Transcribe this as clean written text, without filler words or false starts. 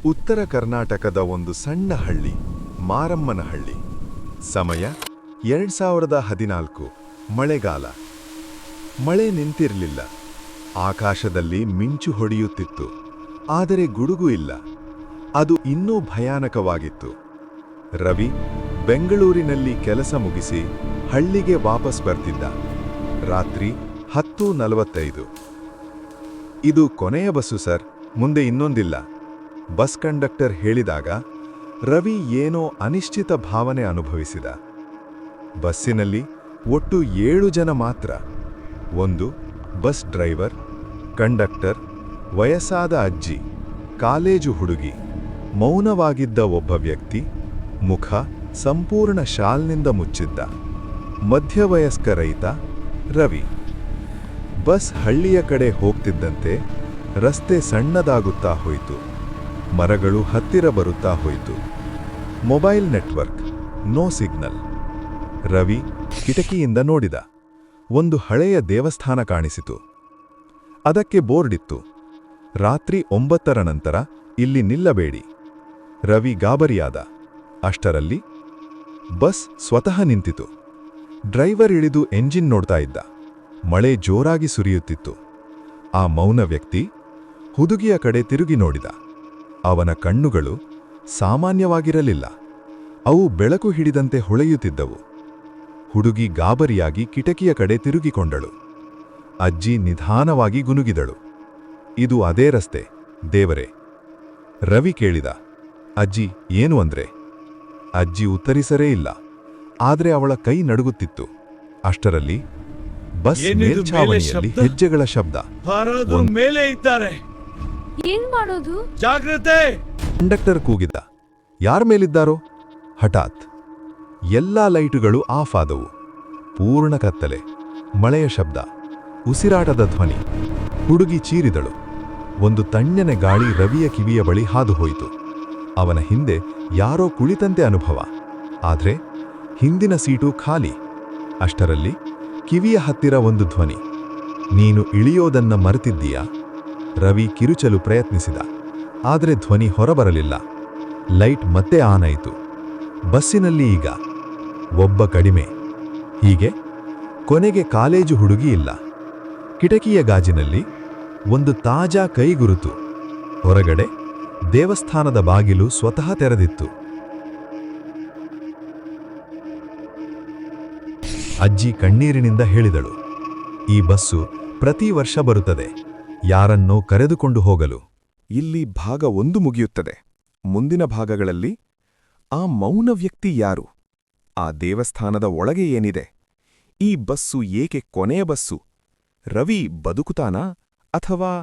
ಉತ್ತರ ಕರ್ನಾಟಕದ ಒಂದು ಸಣ್ಣ ಹಳ್ಳಿ, ಮಾರಮ್ಮನಹಳ್ಳಿ. ಸಮಯ 2014. ಮಳೆಗಾಲ. ಮಳೆ ನಿಂತಿರಲಿಲ್ಲ. ಆಕಾಶದಲ್ಲಿ ಮಿಂಚು ಹೊಡೆಯುತ್ತಿತ್ತು. ಆದರೆ ಗುಡುಗು ಇಲ್ಲ. ಅದು ಇನ್ನೂ ಭಯಾನಕವಾಗಿತ್ತು. ರವಿ ಬೆಂಗಳೂರಿನಲ್ಲಿ ಕೆಲಸ ಮುಗಿಸಿ ಹಳ್ಳಿಗೆ ವಾಪಸ್ ಬರ್ತಿದ್ದ. ರಾತ್ರಿ 10:45. ಇದು ಕೊನೆಯ ಬಸ್ಸು ಸರ್, ಮುಂದೆ ಇನ್ನೊಂದಿಲ್ಲ, ಬಸ್ ಕಂಡಕ್ಟರ್ ಹೇಳಿದಾಗ ರವಿ ಏನೋ ಅನಿಶ್ಚಿತ ಭಾವನೆ ಅನುಭವಿಸಿದ. ಬಸ್ಸಿನಲ್ಲಿ ಒಟ್ಟು 7 ಜನ ಮಾತ್ರ. ಒಂದು ಬಸ್ ಡ್ರೈವರ್, ಕಂಡಕ್ಟರ್, ವಯಸ್ಸಾದ ಅಜ್ಜಿ, ಕಾಲೇಜು ಹುಡುಗಿ, ಮೌನವಾಗಿದ್ದ ಒಬ್ಬ ವ್ಯಕ್ತಿ, ಮುಖ ಸಂಪೂರ್ಣ ಶಾಲ್ನಿಂದ ಮುಚ್ಚಿದ್ದ, ಮಧ್ಯವಯಸ್ಕ ರೈತ ರವಿ. ಬಸ್ ಹಳ್ಳಿಯ ಕಡೆ ಹೋಗ್ತಿದ್ದಂತೆ ರಸ್ತೆ ಸಣ್ಣದಾಗುತ್ತಾ ಹೋಯಿತು. ಮರಗಳು ಹತ್ತಿರ ಬರುತ್ತಾ ಹೋಯಿತು. Mobile network, no signal. Ravi ಕಿಟಕಿಯಿಂದ ನೋಡಿದ. ಒಂದು ಹಳೆಯ ದೇವಸ್ಥಾನ ಕಾಣಿಸಿತು. ಅದಕ್ಕೆ ಬೋರ್ಡ್ ಇತ್ತು, ರಾತ್ರಿ 9ರ ನಂತರ ಇಲ್ಲಿ ನಿಲ್ಲಬೇಡಿ. ರವಿ ಗಾಬರಿಯಾದ. ಅಷ್ಟರಲ್ಲಿ ಬಸ್ ಸ್ವತಃ ನಿಂತಿತು. ಡ್ರೈವರ್ ಇಳಿದು ಎಂಜಿನ್ ನೋಡ್ತಾ ಇದ್ದ. ಮಳೆ ಜೋರಾಗಿ ಸುರಿಯುತ್ತಿತ್ತು. ಆ ಮೌನ ವ್ಯಕ್ತಿ ಹುಡುಗಿಯ ಕಡೆ ತಿರುಗಿ ನೋಡಿದ. ಅವನ ಕಣ್ಣುಗಳು ಸಾಮಾನ್ಯವಾಗಿರಲಿಲ್ಲ. ಅವು ಬೆಳಕು ಹಿಡಿದಂತೆ ಹೊಳೆಯುತ್ತಿದ್ದವು. ಹುಡುಗಿ ಗಾಬರಿಯಾಗಿ ಕಿಟಕಿಯ ಕಡೆ ತಿರುಗಿಕೊಂಡಳು. ಅಜ್ಜಿ ನಿಧಾನವಾಗಿ ಗುನುಗಿದಳು. ಇದು ಅದೇ ರಸ್ತೆ, ದೇವರೇ. ರವಿ ಕೇಳಿದ, ಅಜ್ಜಿ ಏನು ಅಂದ್ರೆ? ಅಜ್ಜಿ ಉತ್ತರಿಸರೇ ಇಲ್ಲ. ಆದರೆ ಅವಳ ಕೈ ನಡುಗುತ್ತಿತ್ತು. ಅಷ್ಟರಲ್ಲಿ ಬಸ್ ಮೇಲ್ಛಾವಣಿಯಲ್ಲಿ ಹೆಜ್ಜೆಗಳ ಶಬ್ದ. ಮೇಲೆ ಇದ್ದಾರೆ, ಏನ್ ಮಾಡೋದು? ಜಾಗ್ರತೆ! ಕಂಡಕ್ಟರ್ ಕೂಗಿದ. ಯಾರ ಮೇಲಿದ್ದಾರೋ? ಹಠಾತ್ ಎಲ್ಲಾ ಲೈಟುಗಳು ಆಫ್ ಆದವು. ಪೂರ್ಣ ಕತ್ತಲೆ, ಮಳೆಯ ಶಬ್ದ, ಉಸಿರಾಟದ ಧ್ವನಿ. ಹುಡುಗಿ ಚೀರಿದಳು. ಒಂದು ತಣ್ಣನೆ ಗಾಳಿ ರವಿಯ ಕಿವಿಯ ಬಳಿ ಹಾದು ಹೋಯಿತು. ಅವನ ಹಿಂದೆ ಯಾರೋ ಕುಳಿತಂತೆ ಅನುಭವ. ಆದ್ರೆ ಹಿಂದಿನ ಸೀಟು ಖಾಲಿ. ಅಷ್ಟರಲ್ಲಿ ಕಿವಿಯ ಹತ್ತಿರ ಒಂದು ಧ್ವನಿ, ನೀನು ಇಳಿಯೋದನ್ನ ಮರೆತಿದ್ದೀಯಾ? ರವಿ ಕಿರುಚಲು ಪ್ರಯತ್ನಿಸಿದ. ಆದರೆ ಧ್ವನಿ ಹೊರಬರಲಿಲ್ಲ. ಲೈಟ್ ಮತ್ತೆ ಆನ್ ಆಯಿತು. ಬಸ್ಸಿನಲ್ಲಿ ಈಗ ಒಬ್ಬ ಕಡಿಮೆ. ಹೀಗೆ ಕೊನೆಗೆ ಕಾಲೇಜು ಹುಡುಗಿ ಇಲ್ಲ. ಕಿಟಕಿಯ ಗಾಜಿನಲ್ಲಿ ಒಂದು ತಾಜಾ ಕೈಗುರುತು. ಹೊರಗಡೆ ದೇವಸ್ಥಾನದ ಬಾಗಿಲು ಸ್ವತಃ ತೆರೆದಿತ್ತು. ಅಜ್ಜಿ ಕಣ್ಣೀರಿನಿಂದ ಹೇಳಿದಳು, ಈ ಬಸ್ಸು ಪ್ರತಿ ವರ್ಷ ಬರುತ್ತದೆ, ಯಾರನ್ನೋ ಕರೆದುಕೊಂಡು ಹೋಗಲು. ಇಲ್ಲಿ ಭಾಗ 1 ಮುಗಿಯುತ್ತದೆ. ಮುಂದಿನ ಭಾಗಗಳಲ್ಲಿ ಆ ಮೌನ ವ್ಯಕ್ತಿ ಯಾರು? ಆ ದೇವಸ್ಥಾನದ ಒಳಗೆ ಏನಿದೆ? ಈ ಬಸ್ಸು ಏಕೆ ಕೊನೆಯ ಬಸ್ಸು? ರವಿ ಬದುಕುತ್ತಾನಾ ಅಥವಾ